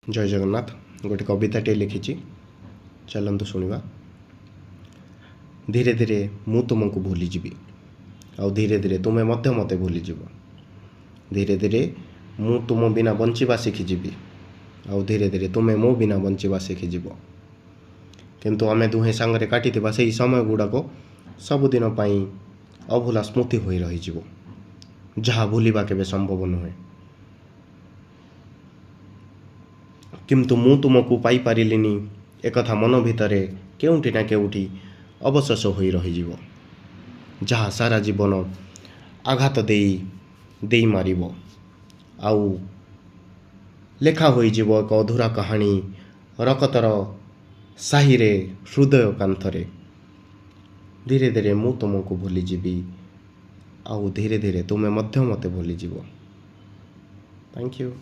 जय जगन्नाथ। गोटे कविताटे लिखी, चलतु शुणा। धीरे धीरे मु तुमको भूलीजी आउ धीरे धीरे तुम्हें मत भूलीज। धीरे धीरे मु तुम बिना बंचिबा शिखिजी आउ धीरे धीरे तुम्हें मो बिना बंचिबा शिखिज। किंतु आमे दुहे सांगरे काटिथिबा सेही समय गुड़ाक सबुदिन पई अभूला स्मृति होई रहिजिवो, जहा भूलिबा केबे संभव नुहे। किंतु मु तुमको पाई पारिलिनी एकथा मन भितरे केउठी ना केउठी अवशेष होई रहिजिवो, जहा सारा जीवन आघात देई मारिबो आउ लेखा होई जीवो एक अधूरा कहानी रकतर साहिरे हृदय कांथरे। धीरे धीरे मु तुमको भूलीजी आउ धीरे धीरे तुम्हें मते भूलीजिवो। Thank you.